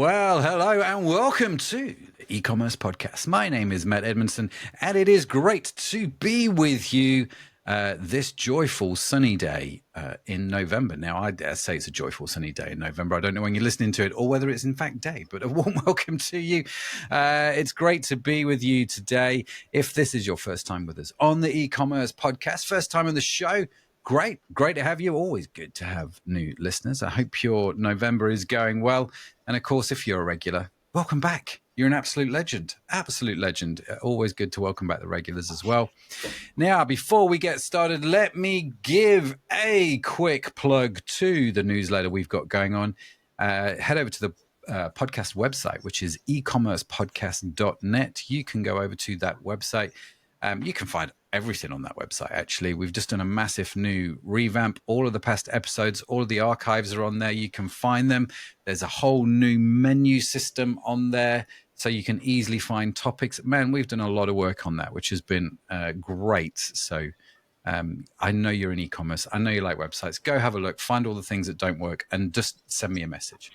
Well, hello and welcome to the e-commerce podcast. My name is Matt Edmondson, and it is great to be with you this joyful sunny day in November. Now, I dare say it's a joyful sunny day in November. I don't know when you're listening to it or whether it's in fact day, but a warm welcome to you. It's great to be with you today. If this is your first time with us on the e-commerce podcast, first time on the show, great to have you. Always good to have new listeners. I hope your November is going well. And of course, if you're a regular, welcome back. You're an absolute legend. Always good to welcome back the regulars as well. Now, before we get started, let me give a quick plug to the newsletter we've got going on. Head over to the podcast website, which is ecommercepodcast.net. You can go over to that website. You can find everything on that website, actually. We've just done a massive new revamp. All of the past episodes, all of the archives are on there. You can find them. There's a whole new menu system on there, so you can easily find topics. Man, we've done a lot of work on that, which has been great. So I know you're in e-commerce. I know you like websites. Go have a look, find all the things that don't work, and just send me a message.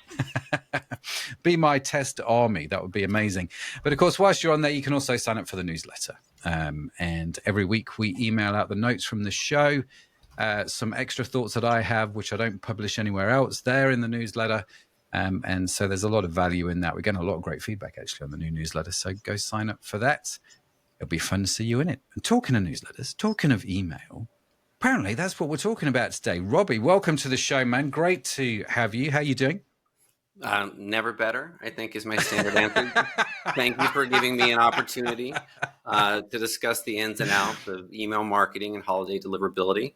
Be my test army. That would be amazing. But of course, whilst you're on there, you can also sign up for the newsletter. And every week we email out the notes from the show, some extra thoughts that I have, which I don't publish anywhere else. They're in the newsletter. And so there's a lot of value in that. We're getting a lot of great feedback, actually, on the new newsletter. So go sign up for that. It'll be fun to see you in it. And talking of newsletters, talking of email, apparently that's what we're talking about today. Robby, welcome to the show, man. Great to have you. How are you doing? Never better, I think, is my standard answer. Thank you for giving me an opportunity to discuss the ins and outs of email marketing and holiday deliverability.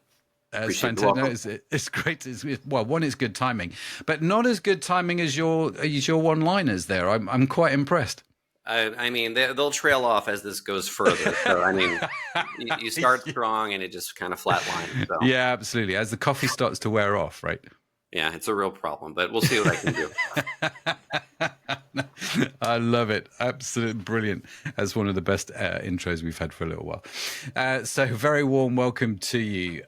It's fantastic. It's great. Well, one, it's good timing, but not as good timing as your one-liners there. I'm quite impressed. I mean, they'll trail off as this goes further. So, I mean, you start strong and it just kind of flatlines. So. Yeah, absolutely. As the coffee starts to wear off, right? Yeah, it's a real problem, but we'll see what I can do. I love it. Absolutely brilliant. That's one of the best intros we've had for a little while. So very warm welcome to you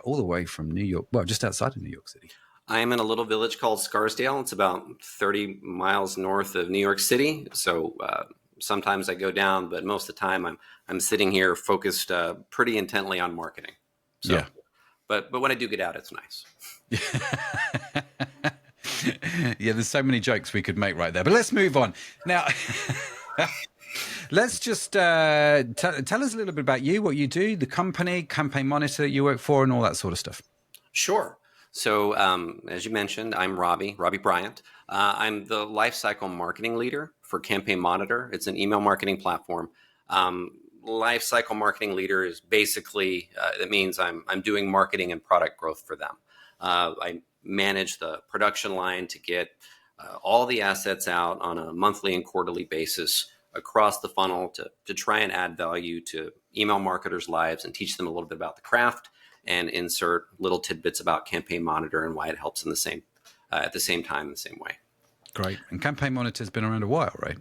all the way from New York. Well, just outside of New York City. I am in a little village called Scarsdale. It's about 30 miles north of New York City. So sometimes I go down, but most of the time I'm sitting here focused pretty intently on marketing. So, yeah. But when I do get out, it's nice. Yeah, there's so many jokes we could make right there. But let's move on. Now, let's just tell us a little bit about you, what you do, the company, Campaign Monitor that you work for, and all that sort of stuff. Sure. So as you mentioned, I'm Robby Bryant. I'm the lifecycle marketing leader for Campaign Monitor. It's an email marketing platform. Lifecycle marketing leader is basically, it means I'm doing marketing and product growth for them. I manage the production line to get all the assets out on a monthly and quarterly basis across the funnel to try and add value to email marketers' lives and teach them a little bit about the craft and insert little tidbits about Campaign Monitor and why it helps in the same at the same time, the same way. Great. And Campaign Monitor's been around a while, right?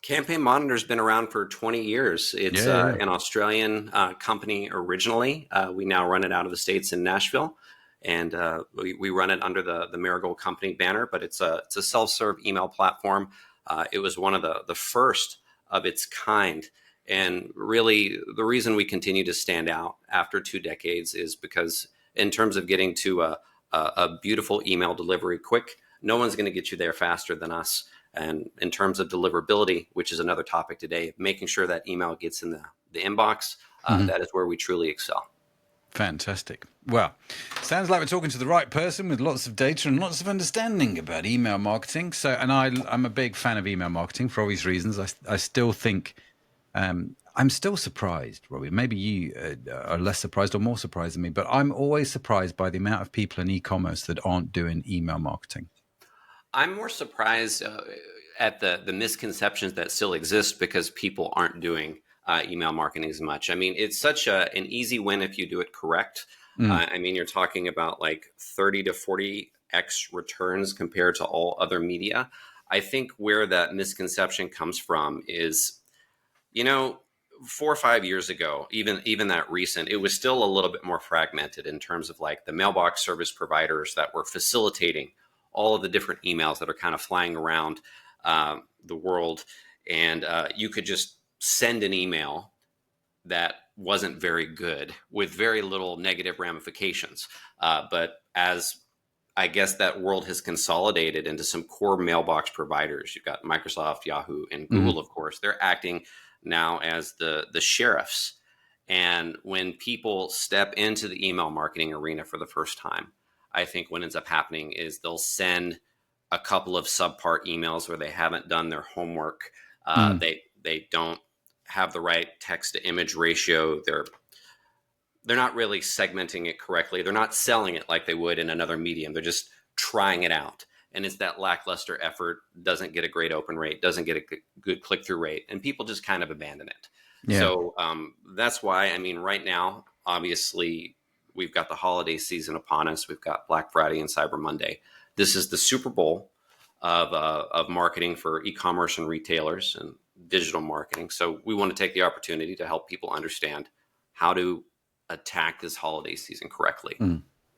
Campaign Monitor's been around for 20 years. It's an Australian company originally. We now run it out of the States in Nashville, and we run it under the Marigold Company banner, but it's a self-serve email platform. It was one of the first of its kind. And really, the reason we continue to stand out after 2 decades is because in terms of getting to a beautiful email delivery quick, no one's going to get you there faster than us. And in terms of deliverability, which is another topic today, making sure that email gets in the inbox, that is where we truly excel. Fantastic. Well, sounds like we're talking to the right person with lots of data and lots of understanding about email marketing. So, and I'm a big fan of email marketing for obvious reasons. I still think, I'm still surprised, Robby. Maybe you are less surprised or more surprised than me, but I'm always surprised by the amount of people in e-commerce that aren't doing email marketing. I'm more surprised at the misconceptions that still exist because people aren't doing email marketing as much. I mean, it's such an easy win if you do it correct. I mean, you're talking about like 30 to 40x returns compared to all other media. I think where that misconception comes from is, 4 or 5 years ago, even that recent, it was still a little bit more fragmented in terms of like the mailbox service providers that were facilitating all of the different emails that are kind of flying around. the world, and you could just send an email that wasn't very good with very little negative ramifications. But as I guess that world has consolidated into some core mailbox providers, you've got Microsoft, Yahoo, and Google, of course. They're acting now as the sheriffs. And when people step into the email marketing arena for the first time, I think what ends up happening is they'll send a couple of subpart emails where they haven't done their homework. They don't have the right text to image ratio. They're not really segmenting it correctly. They're not selling it like they would in another medium. They're just trying it out. And it's that lackluster effort, doesn't get a great open rate, doesn't get a good click-through rate, and people just kind of abandon it. Yeah. So that's why, I mean, right now, obviously, we've got the holiday season upon us. We've got Black Friday and Cyber Monday. This is the Super Bowl of marketing for e-commerce and retailers and digital marketing. So we want to take the opportunity to help people understand how to attack this holiday season correctly.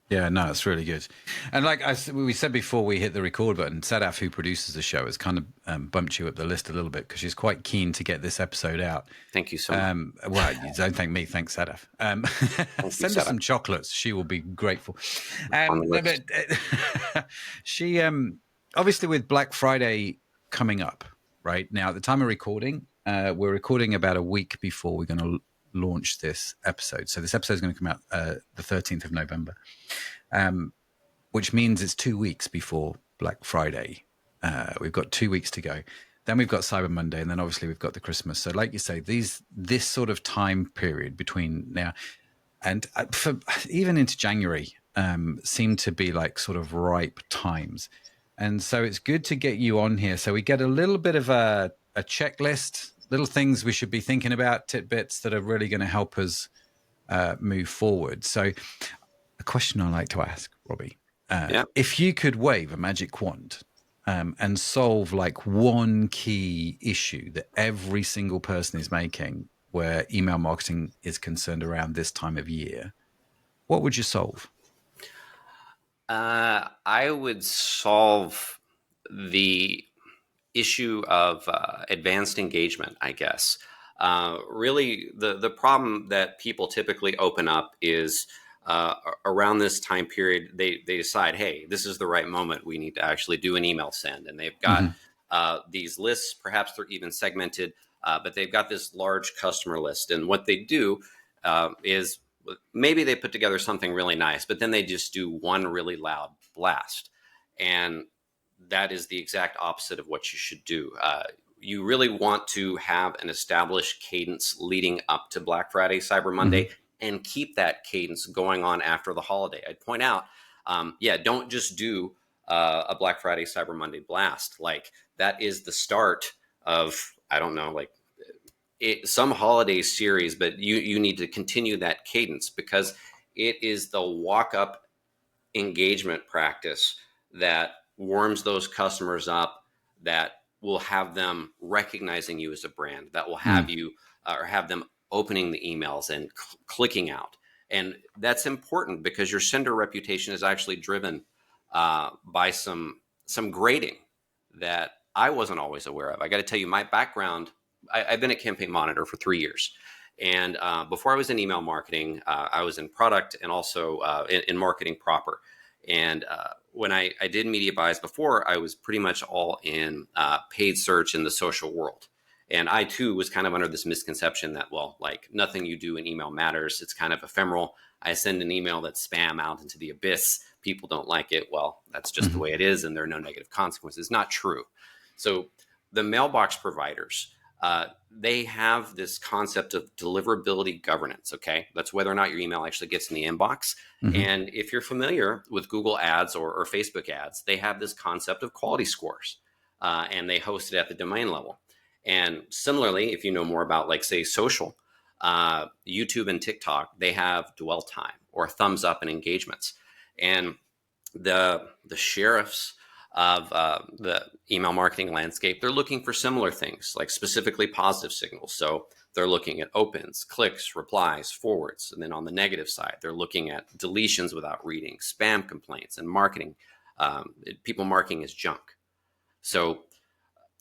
Yeah, no, it's really good. And like we said before we hit the record button, Sadaf, who produces the show, has kind of bumped you up the list a little bit because she's quite keen to get this episode out. Thank you so much. Well, you don't thank me. Thanks, Sadaf. Send her some chocolates. She will be grateful. But she, obviously with Black Friday coming up, right? Now, at the time of recording, we're recording about a week before we're going to launch this episode. So this episode is going to come out the 13th of November, which means it's 2 weeks before Black Friday. We've got 2 weeks to go. Then we've got Cyber Monday, and then obviously we've got the Christmas. So like you say, this sort of time period between now and for even into January seem to be like sort of ripe times. And so it's good to get you on here. So we get a little bit of a checklist, little things we should be thinking about, tidbits that are really going to help us move forward. So a question I like to ask, Robby, if you could wave a magic wand and solve like one key issue that every single person is making where email marketing is concerned around this time of year, what would you solve? I would solve the issue of advanced engagement, I guess. Really, the problem that people typically open up is around this time period, they decide, hey, this is the right moment. We need to actually do an email send. And they've got these lists, perhaps they're even segmented, but they've got this large customer list. And what they do is maybe they put together something really nice, but then they just do one really loud blast. And that is the exact opposite of what you should do. You really want to have an established cadence leading up to Black Friday, Cyber Monday, and keep that cadence going on after the holiday. I'd point out, don't just do a Black Friday, Cyber Monday blast. Like that is the start of, I don't know, like some holiday series, but you need to continue that cadence because it is the walk-up engagement practice that warms those customers up, that will have them recognizing you as a brand, that will have you or have them opening the emails and clicking out. And that's important because your sender reputation is actually driven by some grading that I wasn't always aware of. I got to tell you, my background, I've been a campaign monitor for 3 years. And before I was in email marketing, I was in product and also in marketing proper. And when I did media buys before, I was pretty much all in paid search in the social world. And I, too, was kind of under this misconception that, well, like nothing you do in email matters. It's kind of ephemeral. I send an email that's spam out into the abyss. People don't like it. Well, that's just the way it is. And there are no negative consequences. Not true. So the mailbox providers, they have this concept of deliverability governance. Okay. That's whether or not your email actually gets in the inbox. And if you're familiar with Google ads or Facebook ads, they have this concept of quality scores and they host it at the domain level. And similarly, if you know more about like say social, YouTube and TikTok, they have dwell time or thumbs up and engagements. And the sheriffs of the email marketing landscape, they're looking for similar things, like specifically positive signals. So they're looking at opens, clicks, replies, forwards. And then on the negative side, they're looking at deletions without reading, spam complaints, and marketing, people marking as junk. So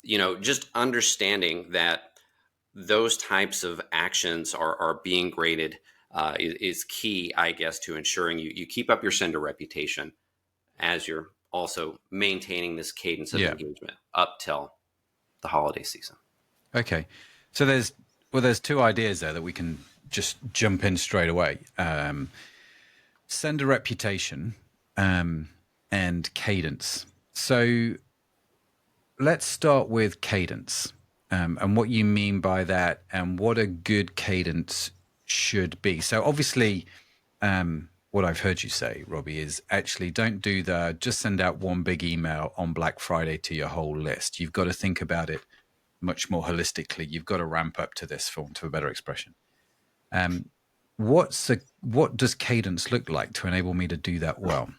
just understanding that those types of actions are being graded is key, I guess, to ensuring you keep up your sender reputation as you're also maintaining this cadence of Yeah. engagement up till the holiday season. Okay. So there's two ideas there that we can just jump in straight away. Sender reputation and cadence. So let's start with cadence and what you mean by that and what a good cadence should be. So obviously, what I've heard you say, Robby, is actually don't do just send out one big email on Black Friday to your whole list. You've got to think about it much more holistically. You've got to ramp up to this, for want of a better expression. What does cadence look like to enable me to do that well?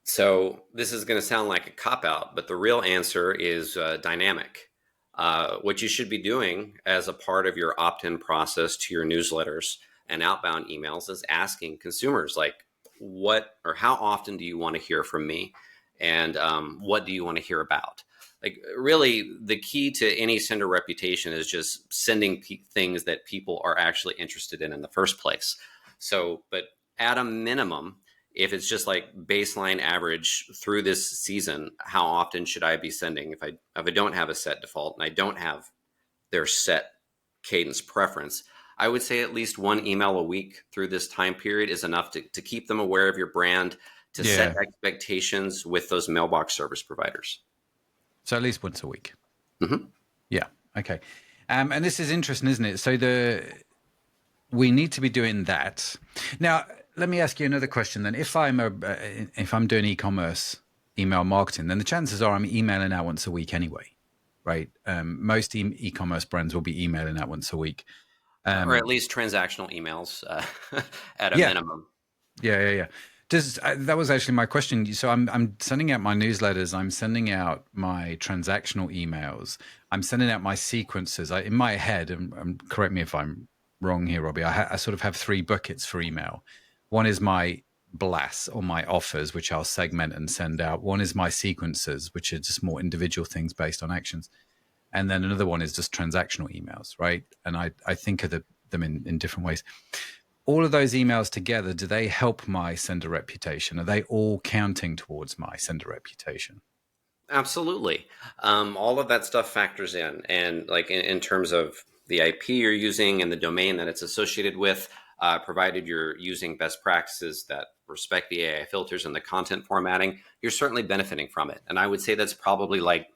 So this is going to sound like a cop-out, but the real answer is dynamic. What you should be doing as a part of your opt-in process to your newsletters and outbound emails is asking consumers, like, what or how often do you want to hear from me? And what do you want to hear about? Like, really, the key to any sender reputation is just sending things that people are actually interested in the first place. So, but at a minimum, if it's just like baseline average through this season, how often should I be sending? If I don't have a set default and I don't have their set cadence preference, I would say at least one email a week through this time period is enough to keep them aware of your brand, to set expectations with those mailbox service providers. So at least once a week. Mm-hmm. Yeah. Okay. And this is interesting, isn't it? So we need to be doing that. Now, let me ask you another question then. If I'm doing e-commerce email marketing, then the chances are I'm emailing out once a week anyway, right? Most e-commerce brands will be emailing out once a week. Or at least transactional emails at a minimum. Yeah. That was actually my question. So I'm sending out my newsletters. I'm sending out my transactional emails. I'm sending out my sequences. In my head, and correct me if I'm wrong here, Robby, I sort of have three buckets for email. One is my blasts or my offers, which I'll segment and send out. One is my sequences, which are just more individual things based on actions. And then another one is just transactional emails, right? And I think of them in different ways. All of those emails together, do they help my sender reputation? Are they all counting towards my sender reputation? Absolutely. All of that stuff factors in. And like in terms of the IP you're using and the domain that it's associated with, provided you're using best practices that respect the AI filters and the content formatting, you're certainly benefiting from it. And I would say that's probably like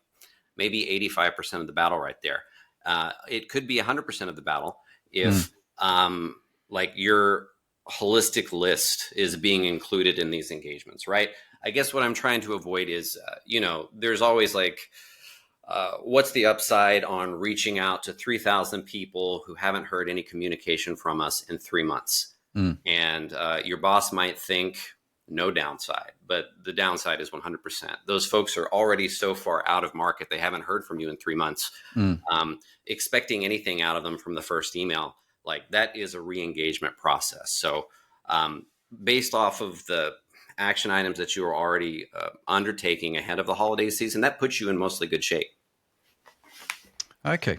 maybe 85% of the battle right there. It could be 100% of the battle if like your holistic list is being included in these engagements, right? I guess what I'm trying to avoid is, there's always like, what's the upside on reaching out to 3,000 people who haven't heard any communication from us in 3 months? And your boss might think no downside, but the downside is 100%. Those folks are already so far out of market, they haven't heard from you in 3 months. Expecting anything out of them from the first email, like that is a re-engagement process. So based off of the action items that you are already undertaking ahead of the holiday season, that puts you in mostly good shape. Okay.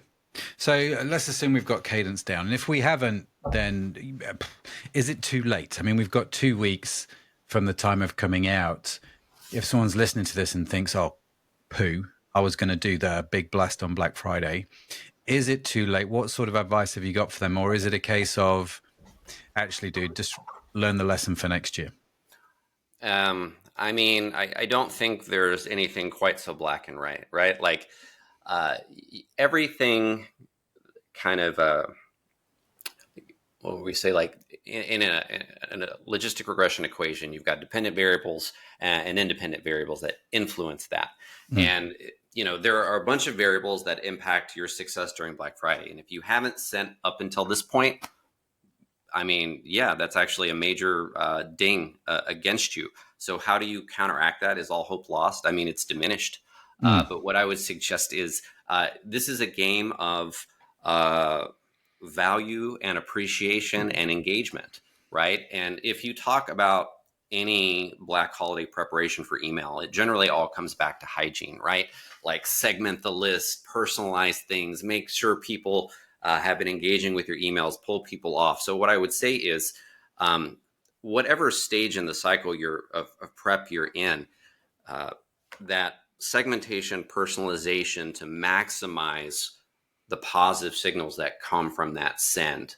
So let's assume we've got cadence down. And if we haven't, then is it too late? I mean, we've got 2 weeks from the time of coming out. If someone's listening to this and thinks, oh, poo, I was going to do the big blast on Black Friday. Is it too late? What sort of advice have you got for them? Or is it a case of, actually, dude, just learn the lesson for next year? I mean, I don't think there's anything quite so black and white, right? Like everything kind of, what would we say, like in a logistic regression equation, you've got dependent variables and independent variables that influence that. And, there are a bunch of variables that impact your success during Black Friday. And if you haven't sent up until this point, I mean, yeah, that's actually a major ding against you. So how do you counteract that? Is all hope lost? I mean, it's diminished. But what I would suggest is this is a game of value and appreciation and engagement, right? And if you talk about any Black holiday preparation for email, it generally all comes back to hygiene, right? Like segment the list, personalize things, make sure people have been engaging with your emails, pull people off. So what I would say is, whatever stage in the cycle of prep you're in, that segmentation, personalization to maximize the positive signals that come from that send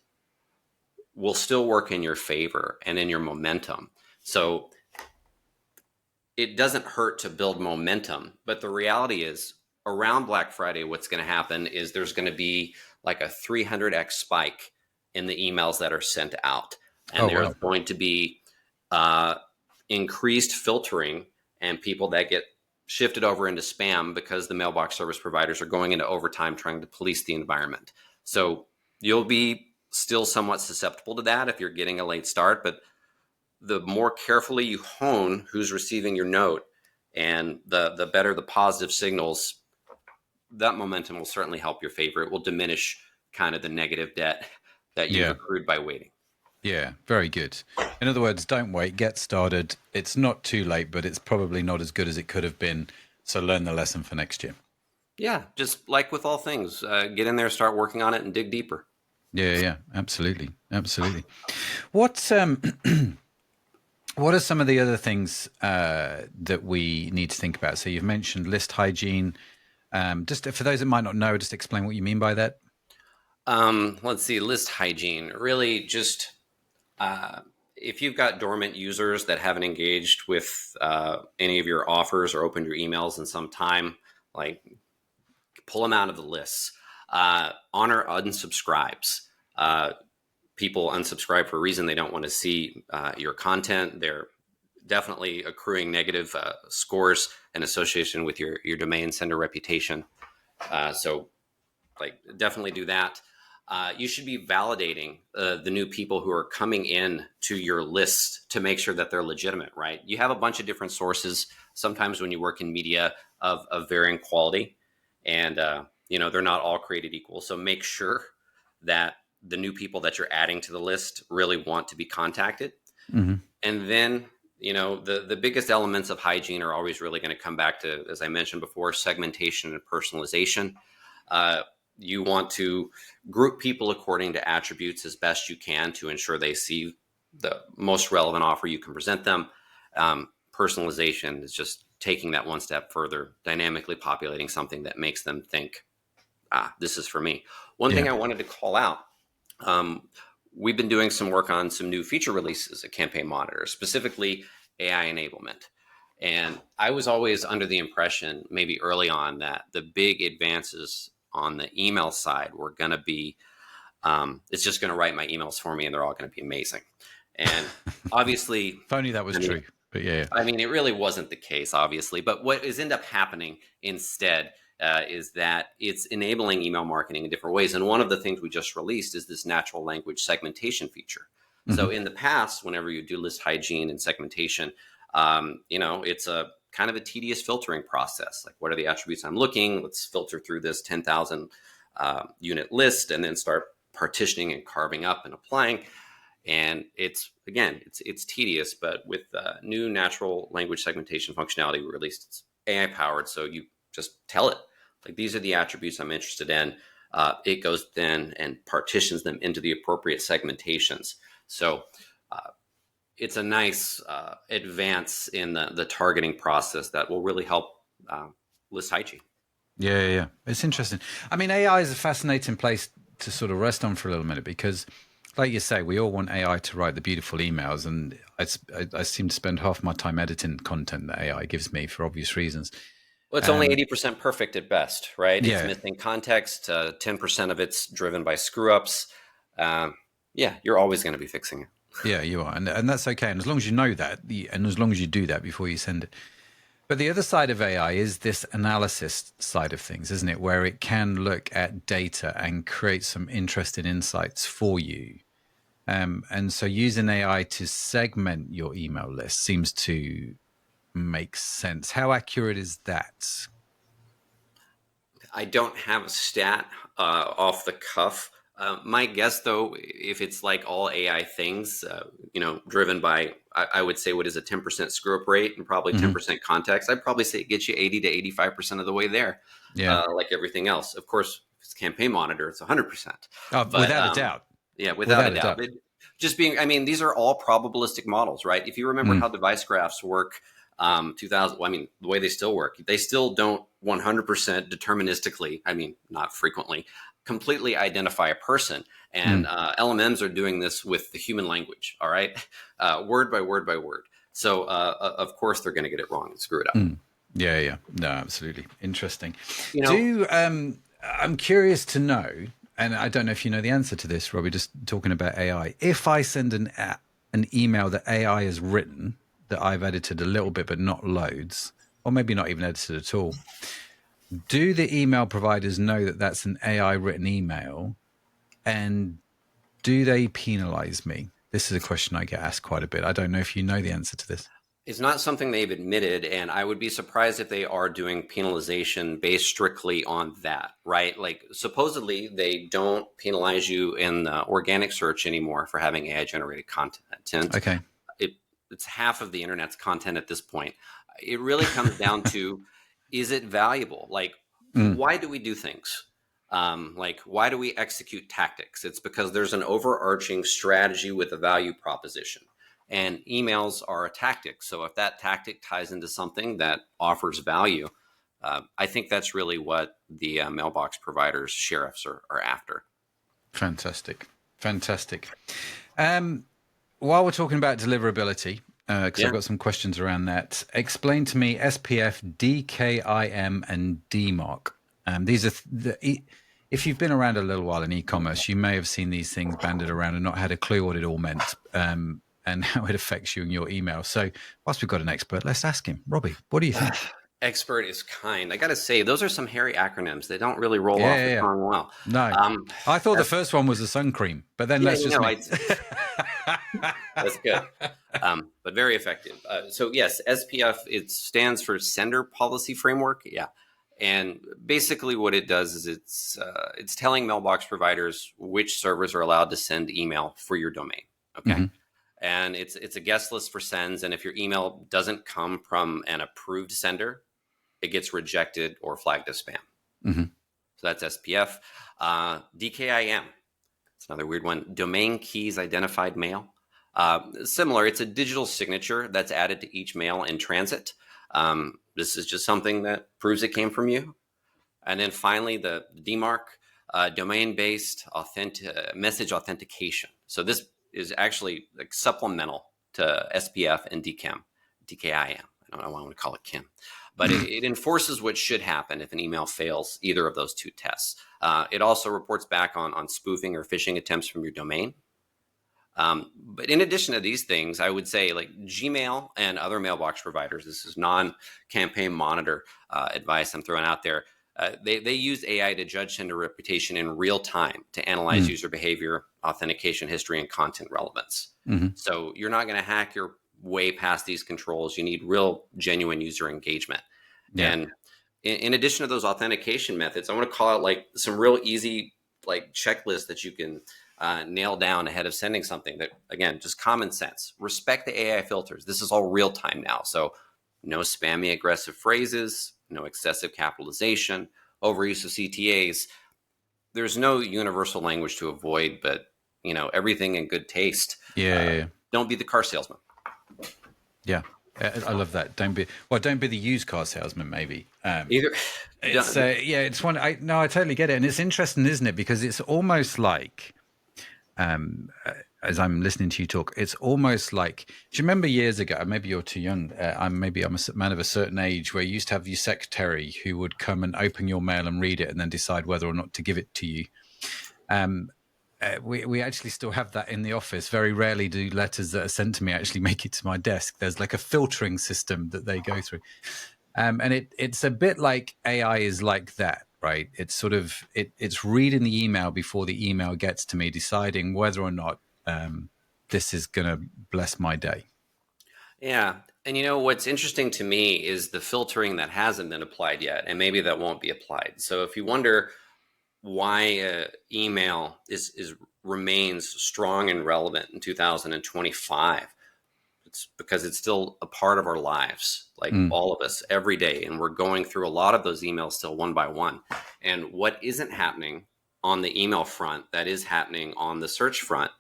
will still work in your favor and in your momentum. So it doesn't hurt to build momentum, but the reality is around Black Friday, what's going to happen is there's going to be like a 300x spike in the emails that are sent out. And Oh, there's wow. going to be increased filtering and people that get shifted over into spam because the mailbox service providers are going into overtime trying to police the environment. So you'll be still somewhat susceptible to that if you're getting a late start, but the more carefully you hone who's receiving your note and the better the positive signals, that momentum will certainly help your favor. It will diminish kind of the negative debt that you've Yeah. accrued by waiting. Yeah, very good. In other words, don't wait, get started. It's not too late, but it's probably not as good as it could have been. So learn the lesson for next year. Yeah, just like with all things, get in there, start working on it, and dig deeper. Yeah, absolutely, absolutely. What what are some of the other things that we need to think about? So you've mentioned list hygiene. Just for those that might not know, just explain what you mean by that. Let's see, list hygiene. Really, just if you've got dormant users that haven't engaged with any of your offers or opened your emails in some time, like pull them out of the lists. Honor unsubscribes. People unsubscribe for a reason. They don't want to see your content. They're definitely accruing negative scores in association with your domain sender reputation. So like definitely do that. You should be validating the new people who are coming in to your list to make sure that they're legitimate, right? You have a bunch of different sources, sometimes when you work in media of varying quality, and they're not all created equal. So make sure that the new people that you're adding to the list really want to be contacted. Mm-hmm. And then, the biggest elements of hygiene are always really going to come back to, as I mentioned before, segmentation and personalization. You want to group people according to attributes as best you can to ensure they see the most relevant offer you can present them. Personalization is just taking that one step further, dynamically populating something that makes them think, this is for me. One thing I wanted to call out, we've been doing some work on some new feature releases at Campaign Monitor, specifically AI enablement. And I was always under the impression, maybe early on, that the big advances on the email side were going to be, it's just going to write my emails for me and they're all going to be amazing. And obviously, If only that was true. But yeah. I mean, it really wasn't the case, obviously. But what is end up happening instead is that it's enabling email marketing in different ways. And one of the things we just released is this natural language segmentation feature. Mm-hmm. So in the past, whenever you do list hygiene and segmentation, it's a kind of a tedious filtering process. Like, what are the attributes I'm looking? Let's filter through this 10,000 unit list and then start partitioning and carving up and applying. And it's tedious, but with new natural language segmentation functionality we released, it's AI powered. So you just tell it, like, these are the attributes I'm interested in. It goes then and partitions them into the appropriate segmentations. So it's a nice advance in the targeting process that will really help list hygiene. Yeah. It's interesting. I mean, AI is a fascinating place to sort of rest on for a little minute because, like you say, we all want AI to write the beautiful emails, and I seem to spend half my time editing content that AI gives me for obvious reasons. Well, it's only 80% perfect at best, right? Yeah. It's missing context. 10% of it's driven by screw ups. You're always going to be fixing it. Yeah, you are. And that's okay. And as long as you know that, and as long as you do that before you send it. But the other side of AI is this analysis side of things, isn't it? Where it can look at data and create some interesting insights for you. And so using AI to segment your email list seems to make sense. How accurate is that? I don't have a stat off the cuff My guess, though, if it's like all AI things, driven by, I would say, what is a 10% screw up rate and probably 10% context, I'd probably say it gets you 80 to 85% of the way there. Yeah. Like everything else. Of course, if it's Campaign Monitor, it's 100%. But Without a doubt. yeah, without a doubt. I mean, these are all probabilistic models, right? If you remember how device graphs work, 2000, well, I mean, the way they still work, they still don't 100% deterministically, I mean, not frequently, completely identify a person. And LMMs are doing this with the human language, all right? Word by word by word. So, of course, they're going to get it wrong and screw it up. Yeah. No, absolutely. Interesting. You know, I'm curious to know, and I don't know if you know the answer to this, Robbie, just talking about AI. If I send an email that AI has written, that I've edited a little bit, but not loads, or maybe not even edited at all, do the email providers know that that's an AI written email, and do they penalize me? This is a question I get asked quite a bit. I don't know if you know the answer to this. It's not something they've admitted, and I would be surprised if they are doing penalization based strictly on that, right? Like, supposedly they don't penalize you in the organic search anymore for having AI generated content. Okay. It's half of the internet's content at this point. It really comes down to, is it valuable? Like, why do we do things? Like, why do we execute tactics? It's because there's an overarching strategy with a value proposition. And emails are a tactic. So if that tactic ties into something that offers value, I think that's really what the mailbox providers, sheriffs are after. Fantastic. While we're talking about deliverability, because I've got some questions around that, explain to me SPF, DKIM, and DMARC. These are if you've been around a little while in e-commerce, you may have seen these things banded around and not had a clue what it all meant. And how it affects you in your email. So whilst we've got an expert, let's ask him. Robbie, what do you think? Expert is kind. I got to say, those are some hairy acromonyms. They don't really roll off the tongue well. No. I thought the first one was the sun cream, but then that's just me. That's good. But very effective. So yes, SPF, it stands for Sender Policy Framework. Yeah. And basically what it does is it's telling mailbox providers which servers are allowed to send email for your domain. Okay. And it's a guest list for sends. And if your email doesn't come from an approved sender, it gets rejected or flagged as spam. So that's SPF. DKIM. It's another weird one. Domain Keys Identified Mail. Similar. It's a digital signature that's added to each mail in transit. This is just something that proves it came from you. And then finally, the DMARC, domain-based message authentication. So this is actually like supplemental to SPF and DKIM. I don't know why I want to call it Kim, but it enforces what should happen if an email fails either of those two tests. It also reports back on spoofing or phishing attempts from your domain. But in addition to these things, I would say like Gmail and other mailbox providers, this is non-Campaign Monitor advice I'm throwing out there. They use AI to judge sender reputation in real time to analyze user behavior, authentication history, and content relevance. So you're not going to hack your way past these controls. You need real, genuine user engagement. And in addition to those authentication methods, I want to call out like some real easy like checklists that you can nail down ahead of sending something. That, again, just common sense. Respect the AI filters. This is all real time now. So no spammy aggressive phrases, no excessive capitalization, overuse of CTAs. There's no universal language to avoid, but everything in good taste. Don't be the car salesman. Yeah, I love that. Don't be the used car salesman. Maybe either. It's one. I totally get it, and it's interesting, isn't it? Because it's almost like, as I'm listening to you talk, it's almost like, do you remember years ago, maybe you're too young, I'm a man of a certain age, where you used to have your secretary who would come and open your mail and read it and then decide whether or not to give it to you. We actually still have that in the office. Very rarely do letters that are sent to me actually make it to my desk. There's like a filtering system that they go through. And it's a bit like AI is like that. Right. It's sort of it's reading the email before the email gets to me, deciding whether or not this is going to bless my day. Yeah. And what's interesting to me is the filtering that hasn't been applied yet, and maybe that won't be applied. So if you wonder, why email is remains strong and relevant in 2025. It's because it's still a part of our lives, like all of us every day. And we're going through a lot of those emails still one by one. And what isn't happening on the email front that is happening on the search front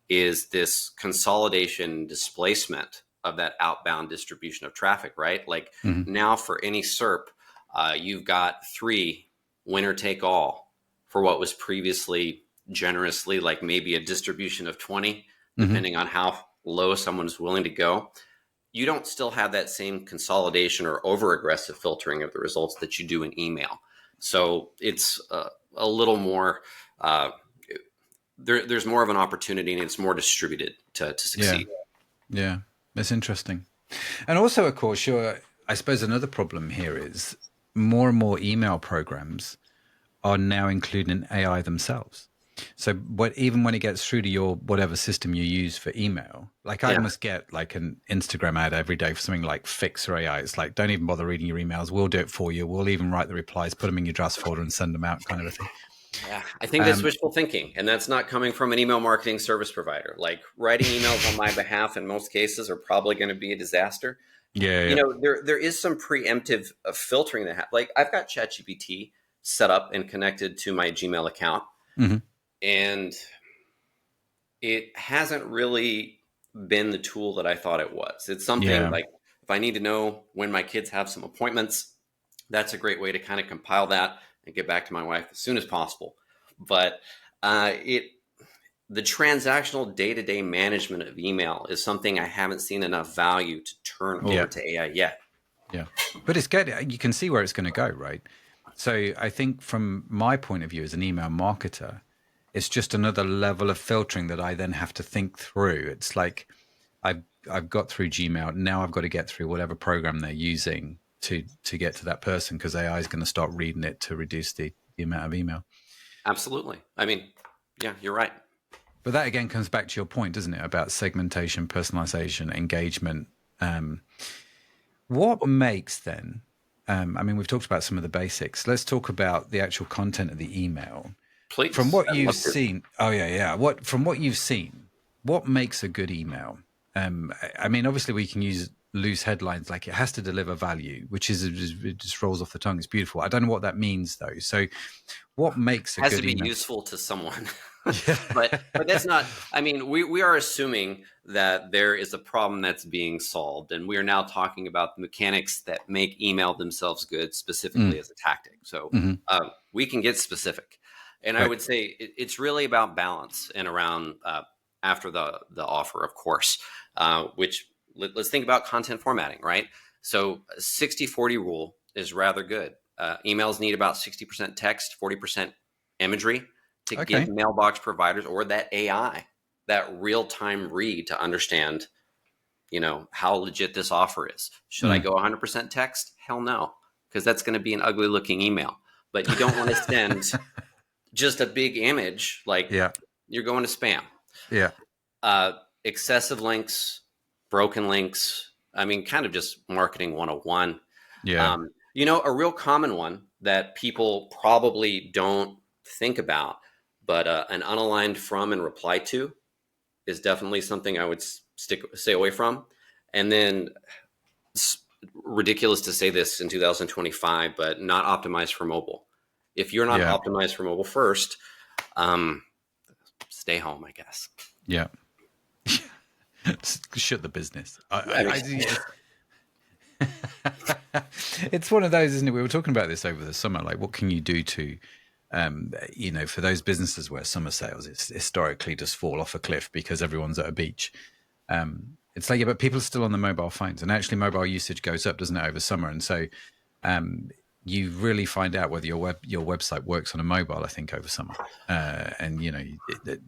is this consolidation displacement of that outbound distribution of traffic, right? Like now for any SERP, you've got 3 winner take all for what was previously generously like maybe a distribution of 20, depending on how low someone's willing to go. You don't still have that same consolidation or over aggressive filtering of the results that you do in email. So it's a little more, there's more of an opportunity and it's more distributed to succeed. Yeah, that's interesting. And also, of course, I suppose another problem here is more and more email programs are now including AI themselves. So even when it gets through to your whatever system you use for email, like I must get like an Instagram ad every day for something like Fix or AI. It's like, don't even bother reading your emails. We'll do it for you. We'll even write the replies, put them in your drafts folder and send them out, kind of a thing. Yeah, I think that's wishful thinking. And that's not coming from an email marketing service provider. Like writing emails on my behalf in most cases are probably going to be a disaster. You know, there is some preemptive filtering that happens. Like I've got ChatGPT set up and connected to my Gmail account. And it hasn't really been the tool that I thought it was. It's something like if I need to know when my kids have some appointments, that's a great way to kind of compile that and get back to my wife as soon as possible. But the transactional day-to-day management of email is something I haven't seen enough value to turn over to AI yet. Yeah, but it's good. You can see where it's going to go, right? So I think from my point of view as an email marketer, it's just another level of filtering that I then have to think through. It's like I've got through Gmail. Now I've got to get through whatever program they're using to get to that person, because AI is going to start reading it to reduce the amount of email. Absolutely. I mean, yeah, you're right. But that again comes back to your point, doesn't it, about segmentation, personalization, engagement. What makes then, I mean, we've talked about some of the basics. Let's talk about the actual content of the email. Please. From what you've seen, from what you've seen, what makes a good email? I mean, obviously we can use loose headlines like it has to deliver value, which is it just rolls off the tongue. It's beautiful. I don't know what that means though. So, what makes a good email? Has to be useful to someone. but that's not. I mean, we are assuming that there is a problem that's being solved, and we are now talking about the mechanics that make email themselves good, specifically as a tactic. So we can get specific. And I would say it's really about balance and around after the offer, of course, which let's think about content formatting, right? So 60-40 rule is rather good. Emails need about 60% text, 40% imagery to give mailbox providers or that AI that real-time read to understand, you know, how legit this offer is. Should I go 100% text? Hell no, because that's going to be an ugly looking email. But you don't want to send just a big image, like you're going to spam. Excessive links, broken links. I mean, kind of just marketing 101. You know, a real common one that people probably don't think about, but an unaligned from and reply to is definitely something I would stay away from. And then it's ridiculous to say this in 2025, but not optimized for mobile. If you're not optimized for mobile first, stay home, I guess. Yeah. Shut the business. It's one of those, isn't it? We were talking about this over the summer. Like, what can you do to, you know, for those businesses where summer sales is historically just fall off a cliff because everyone's at a beach. It's like, but people are still on the mobile phones, and actually mobile usage goes up, doesn't it, over summer? And so, you really find out whether your website works on a mobile, I think, over summer. And, you know,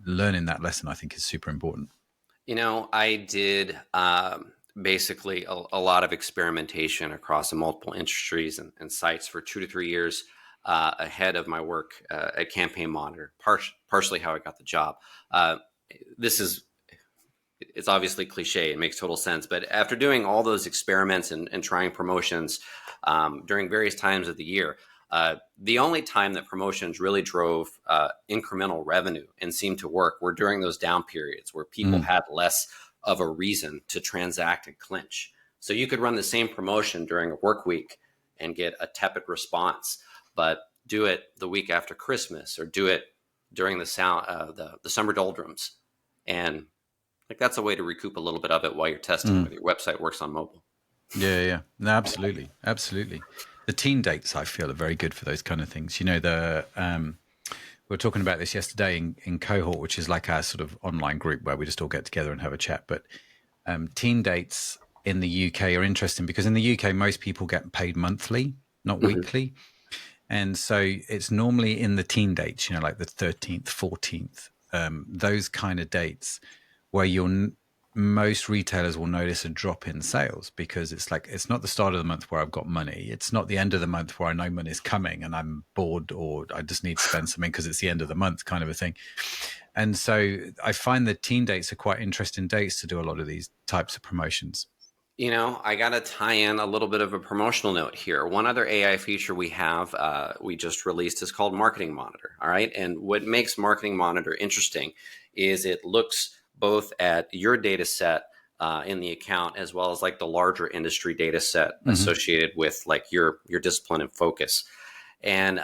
learning that lesson, I think, is super important. You know, I did basically a lot of experimentation across multiple industries and sites for 2 to 3 years ahead of my work at Campaign Monitor, partially how I got the job. It's obviously cliche. It makes total sense. But after doing all those experiments and trying promotions during various times of the year, The only time that promotions really drove incremental revenue and seemed to work were during those down periods where people had less of a reason to transact and clinch. So you could run the same promotion during a work week and get a tepid response, but do it the week after Christmas or do it during the summer doldrums. And like that's a way to recoup a little bit of it while you're testing whether your website works on mobile. Yeah. No, absolutely. The teen dates, I feel, are very good for those kind of things. We were talking about this yesterday in Cohort, which is like our sort of online group where we just all get together and have a chat. But teen dates in the UK are interesting because in the UK, most people get paid monthly, not weekly. And so it's normally in the teen dates, like the 13th, 14th, those kind of dates where most retailers will notice a drop in sales because it's not the start of the month where I've got money. It's not the end of the month where I know money's coming and I'm bored or I just need to spend something because it's the end of the month kind of a thing. And so I find that teen dates are quite interesting dates to do a lot of these types of promotions. I got to tie in a little bit of a promotional note here. One other AI feature we have, we just released is called Marketing Monitor. All right. And what makes Marketing Monitor interesting is it looks both at your data set in the account as well as like the larger industry data set associated with like your discipline and focus. And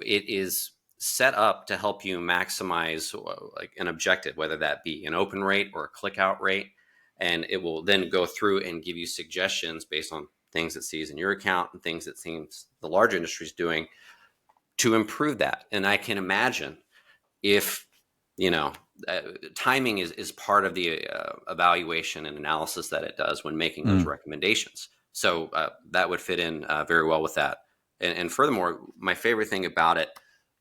it is set up to help you maximize like an objective, whether that be an open rate or a click out rate. And it will then go through and give you suggestions based on things it sees in your account and things it seems the large industry is doing to improve that. And I can imagine if, timing is part of the evaluation and analysis that it does when making those recommendations. So that would fit in very well with that. And furthermore, my favorite thing about it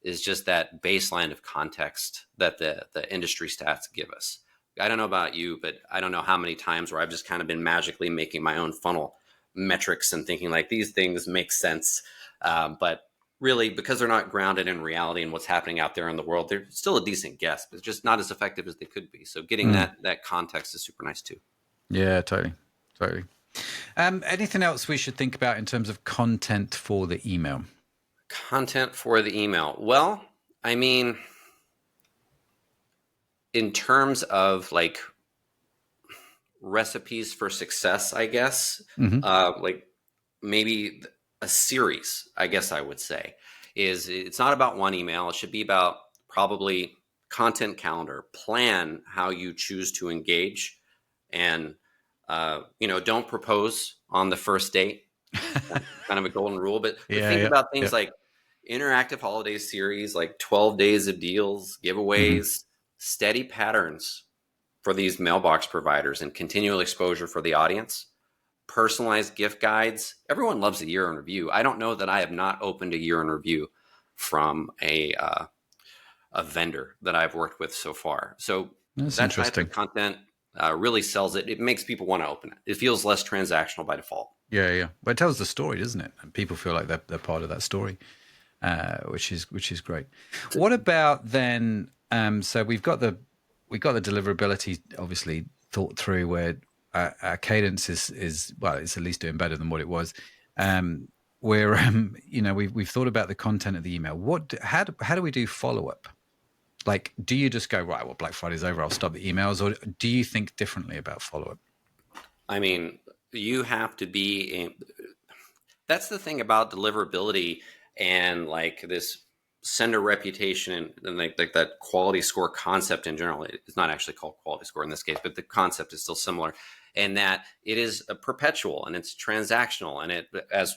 is just that baseline of context that the industry stats give us. I don't know about you, but I don't know how many times where I've just kind of been magically making my own funnel metrics and thinking like these things make sense. But really, because they're not grounded in reality and what's happening out there in the world, they're still a decent guess, but it's just not as effective as they could be. So getting that context is super nice too. Yeah, totally. Anything else we should think about in terms of content for the email? Content for the email. Well, I mean, in terms of like recipes for success, I guess, like maybe a series, I guess I would say, it's not about one email. It should be about probably content calendar, plan how you choose to engage, and, don't propose on the first date. Kind of a golden rule, but think about things like interactive holiday series, like 12 days of deals, giveaways, steady patterns for these mailbox providers and continual exposure for the audience, personalized gift guides. Everyone loves a year in review. I don't know that I have not opened a year in review from a vendor that I've worked with so far. So that type of content really sells it. It makes people want to open it. It feels less transactional by default. Yeah. But it tells the story, doesn't it? And people feel like they're part of that story, which is great. What about then? So we've got the deliverability obviously thought through, where our Cadence is well, it's at least doing better than what it was. We've thought about the content of the email. How do we do follow up? Like, do you just go, right, well, Black Friday's over, I'll stop the emails, or do you think differently about follow up? I mean, you have to be. That's the thing about deliverability and like this sender reputation and like that quality score concept in general. It's not actually called quality score in this case, but the concept is still similar, and that it is a perpetual and it's transactional, and it, as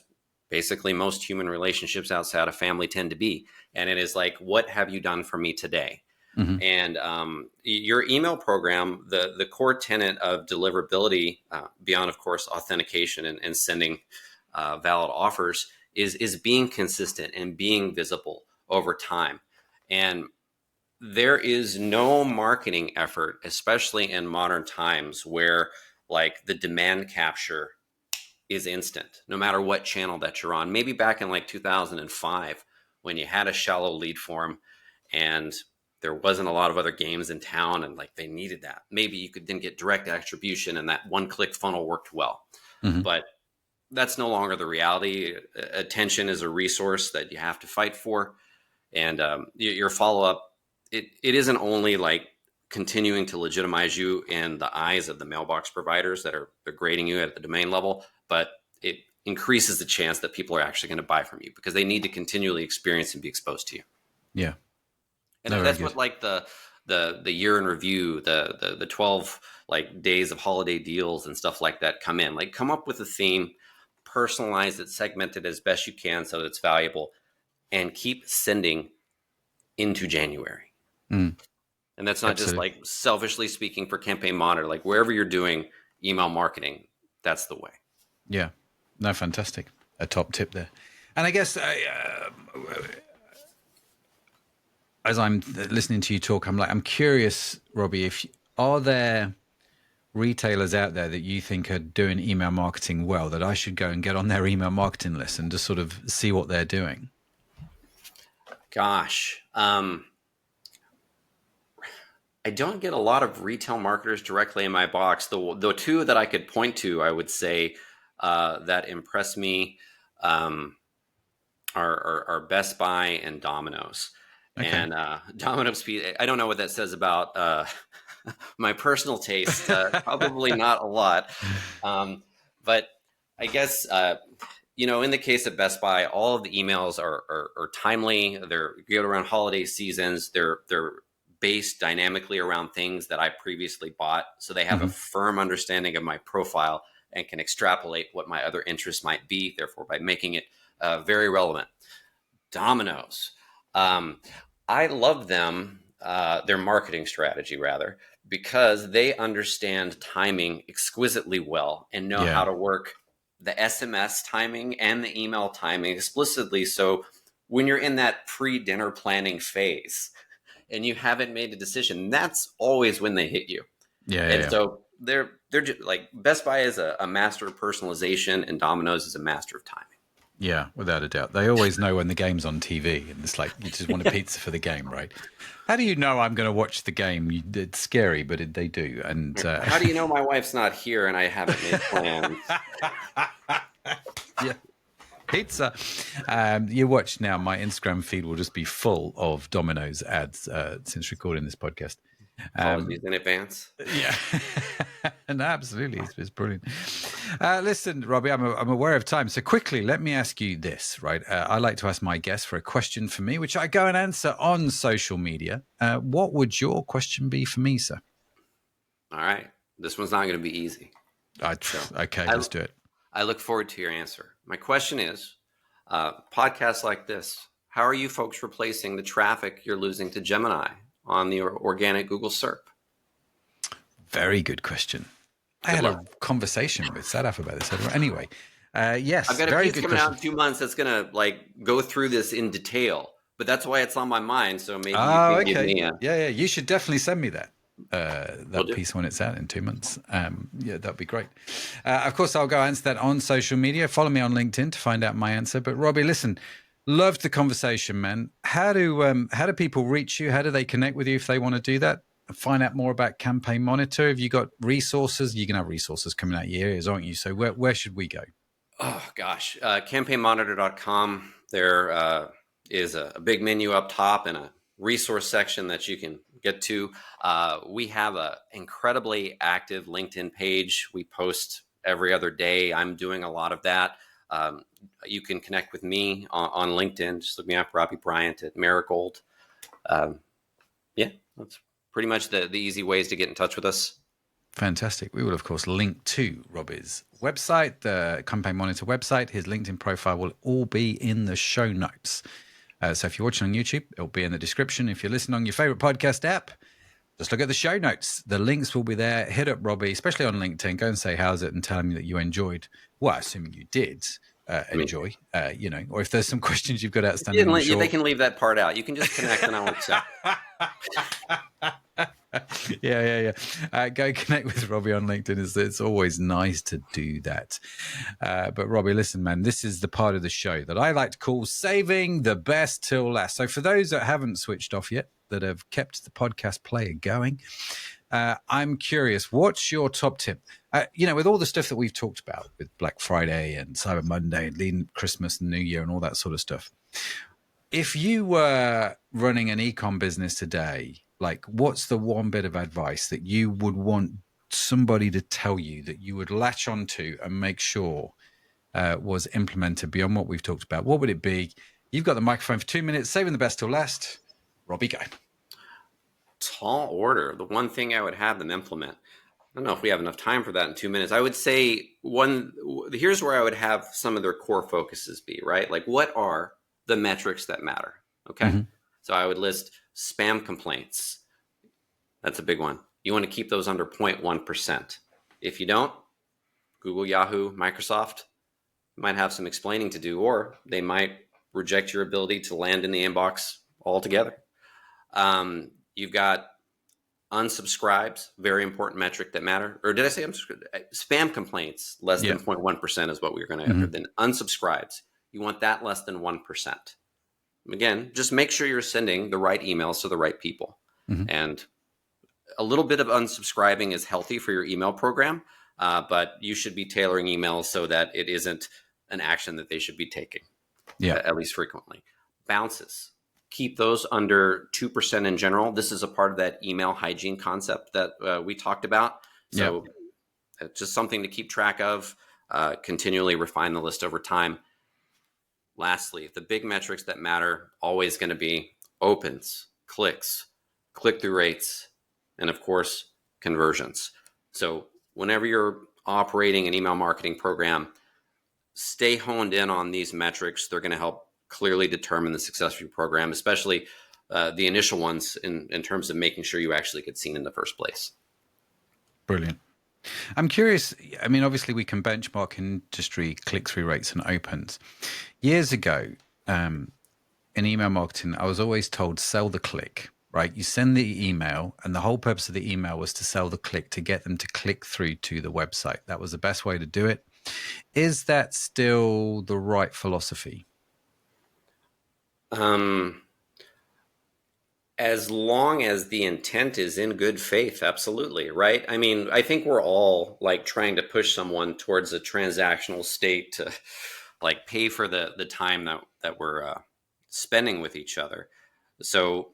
basically most human relationships outside of family tend to be, and it is like, what have you done for me today? And your email program, the core tenet of deliverability, beyond of course authentication and sending valid offers, is being consistent and being visible over time. And there is no marketing effort, especially in modern times, where like the demand capture is instant, no matter what channel that you're on. Maybe back in like 2005, when you had a shallow lead form and there wasn't a lot of other games in town and like they needed that. Maybe you could then get direct attribution and that one-click funnel worked well. But that's no longer the reality. Attention is a resource that you have to fight for. And your follow-up, it isn't only like continuing to legitimize you in the eyes of the mailbox providers that are grading you at the domain level, but it increases the chance that people are actually going to buy from you because they need to continually experience and be exposed to you. Yeah. And that's what like the year in review, the 12 like days of holiday deals and stuff like that come in. Like come up with a theme, personalize it, segment it as best you can so that it's valuable, and keep sending into January. And that's not just like selfishly speaking for Campaign Monitor, like wherever you're doing email marketing, that's the way. Yeah. No, fantastic. A top tip there. And I guess as I'm listening to you talk, I'm curious, Robby, are there retailers out there that you think are doing email marketing well that I should go and get on their email marketing list and just sort of see what they're doing? Gosh, I don't get a lot of retail marketers directly in my box. The two that I could point to, I would say, that impress me are Best Buy and Domino's. Okay. And Domino's Pizza, I don't know what that says about my personal taste. Probably not a lot. But I guess, in the case of Best Buy, all of the emails are timely. They're good around holiday seasons. They're based dynamically around things that I previously bought. So they have a firm understanding of my profile and can extrapolate what my other interests might be, therefore, by making it very relevant. Domino's. I love them, their marketing strategy, rather, because they understand timing exquisitely well and know how to work the SMS timing and the email timing explicitly. So when you're in that pre-dinner planning phase and you haven't made a decision, that's always when they hit you. So they're just like Best Buy is a master of personalization and Domino's is a master of timing. Yeah, without a doubt. They always know when the game's on TV, and it's like you just want a pizza for the game, right? How do you know I'm going to watch the game? It's scary, but they do. And how do you know my wife's not here and I haven't made plans? Yeah, pizza. You watch now. My Instagram feed will just be full of Domino's ads since recording this podcast. Apologies in advance. Yeah, and absolutely, it's brilliant. Listen, Robby, I'm aware of time, so quickly let me ask you this. Right, I like to ask my guests for a question for me, which I go and answer on social media. What would your question be for me, sir? All right, this one's not going to be easy. Okay, let's do it. I look forward to your answer. My question is, podcasts like this, how are you folks replacing the traffic you're losing to Gemini on the organic Google SERP? Very good question. I had a conversation with Sadaf about this. Anyway, yes, I've got a piece coming out in 2 months that's going to go through this in detail, but that's why it's on my mind. So maybe you can give me a... Yeah. You should definitely send me that piece when it's out in 2 months. That'd be great. Of course, I'll go answer that on social media. Follow me on LinkedIn to find out my answer. But Robby, listen, loved the conversation, man. How do people reach you? How do they connect with you if they want to do that? Find out more about Campaign Monitor. Have you got resources? You're going to have resources coming out your ears, aren't you? So where should we go? Oh, gosh. CampaignMonitor.com. There is a big menu up top and a resource section that you can get to. We have an incredibly active LinkedIn page. We post every other day. I'm doing a lot of that. You can connect with me on LinkedIn. Just look me up, Robby Bryant at Marigold. That's pretty much the easy ways to get in touch with us. Fantastic. We will, of course, link to Robby's website, the Campaign Monitor website. His LinkedIn profile will all be in the show notes. So if you're watching on YouTube, it'll be in the description. If you're listening on your favorite podcast app, just look at the show notes. The links will be there. Hit up Robby, especially on LinkedIn. Go and say how's it and tell him that you enjoyed. Well, assuming you did enjoy, or if there's some questions you've got outstanding. They can leave that part out. You can just connect and I'll accept. Yeah. Go connect with Robby on LinkedIn. It's always nice to do that. But Robby, listen, man, this is the part of the show that I like to call saving the best till last. So for those that haven't switched off yet, that have kept the podcast player going, I'm curious, what's your top tip? With all the stuff that we've talked about with Black Friday and Cyber Monday, leading Christmas and New Year and all that sort of stuff, if you were running an e-com business today, like what's the one bit of advice that you would want somebody to tell you that you would latch onto and make sure was implemented beyond what we've talked about? What would it be? You've got the microphone for 2 minutes, saving the best till last. Robby, go. Tall order. The one thing I would have them implement. I don't know if we have enough time for that in 2 minutes. I would say here's where I would have some of their core focuses be, right? Like, what are the metrics that matter? Okay. Mm-hmm. So I would list spam complaints. That's a big one. You want to keep those under 0.1%. If you don't, Google, Yahoo, Microsoft might have some explaining to do, or they might reject your ability to land in the inbox altogether. You've got unsubscribes, very important metric that matter. Or did I say spam complaints less than 0.1% is what we're going to have. Then unsubscribes, you want that less than 1%. Again, just make sure you're sending the right emails to the right people. Mm-hmm. And a little bit of unsubscribing is healthy for your email program, but you should be tailoring emails so that it isn't an action that they should be taking, at least frequently. Bounces. Keep those under 2% in general. This is a part of that email hygiene concept that we talked about. So it's just something to keep track of, continually refine the list over time. Lastly, the big metrics that matter always going to be opens, clicks, click-through rates, and of course, conversions. So whenever you're operating an email marketing program, stay honed in on these metrics. They're going to help clearly determine the success of your program, especially the initial ones in terms of making sure you actually get seen in the first place. Brilliant. I'm curious. I mean, obviously we can benchmark industry click-through rates and opens. Years ago, in email marketing, I was always told sell the click, right? You send the email and the whole purpose of the email was to sell the click, to get them to click through to the website. That was the best way to do it. Is that still the right philosophy? As long as the intent is in good faith, absolutely, right? I mean, I think we're all like trying to push someone towards a transactional state to like pay for the time that we're spending with each other. So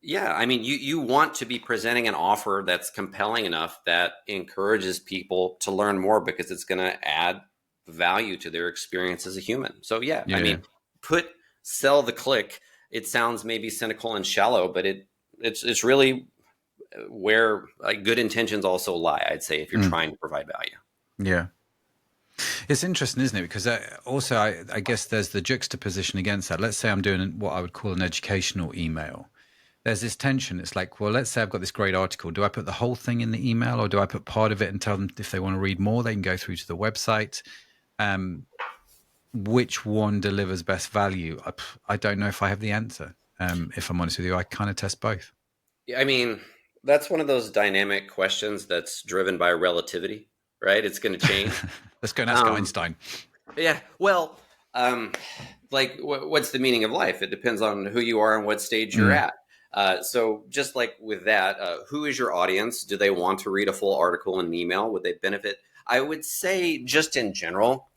yeah, I mean, you want to be presenting an offer that's compelling enough that encourages people to learn more because it's going to add value to their experience as a human. So yeah. I mean, sell the click. It sounds maybe cynical and shallow, but it's really where like good intentions also lie, I'd say, if you're trying to provide value. Yeah. It's interesting, isn't it? Because also, I guess there's the juxtaposition against that. Let's say I'm doing what I would call an educational email. There's this tension. It's like, well, let's say I've got this great article. Do I put the whole thing in the email, or do I put part of it and tell them if they want to read more, they can go through to the website? Which one delivers best value? I don't know if I have the answer. If I'm honest with you, I kind of test both. I mean, that's one of those dynamic questions that's driven by relativity, right? It's going to change. Let's go and ask Einstein. Yeah. Well, like what's the meaning of life? It depends on who you are and what stage you're at. So just like with that, who is your audience? Do they want to read a full article in an email? Would they benefit? I would say just in general,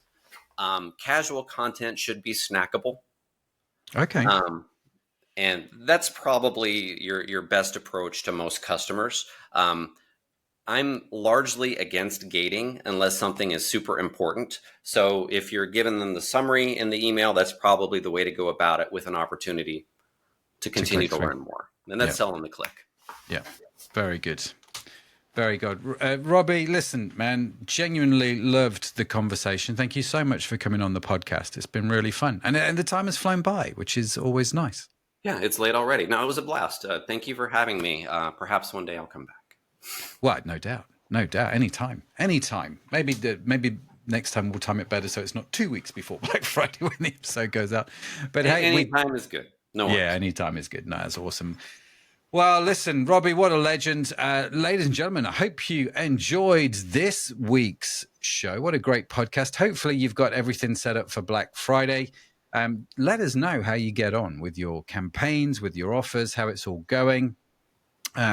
casual content should be snackable. Okay. And that's probably your best approach to most customers. I'm largely against gating unless something is super important. So if you're giving them the summary in the email, that's probably the way to go about it, with an opportunity to continue to learn more. And that's selling the click. Yeah. Very good. Very good. Robby, listen, man, genuinely loved the conversation. Thank you so much for coming on the podcast. It's been really fun. And the time has flown by, which is always nice. Yeah, it's late already. No, it was a blast. Thank you for having me. Perhaps one day I'll come back. Well, no doubt. No doubt. Anytime. Maybe next time we'll time it better so it's not 2 weeks before Black Friday when the episode goes out. But hey, anytime is good. No worries. Yeah, anytime is good. No, that's awesome. Well, listen, Robby, what a legend. Ladies and gentlemen, I hope you enjoyed this week's show. What a great podcast. Hopefully you've got everything set up for Black Friday. Let us know how you get on with your campaigns, with your offers, how it's all going.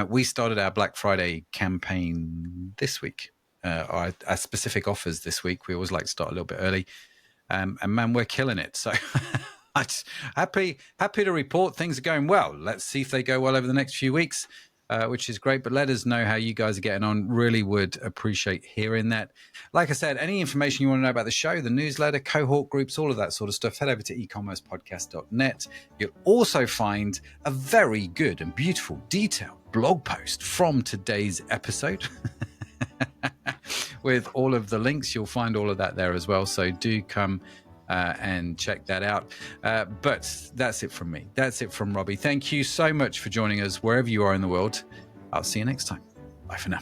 we started our Black Friday campaign this week. Our specific offers this week. We always like to start a little bit early. And man, we're killing it. So I'm happy to report things are going well. Let's see if they go well over the next few weeks, which is great. But let us know how you guys are getting on. Really would appreciate hearing that. Like I said, any information you want to know about the show, the newsletter, cohort groups, all of that sort of stuff, head over to ecommercepodcast.net. You'll also find a very good and beautiful detailed blog post from today's episode. With all of the links, you'll find all of that there as well. So do come and check that out. But that's it from me. That's it from Robby. Thank you so much for joining us wherever you are in the world. I'll see you next time. Bye for now.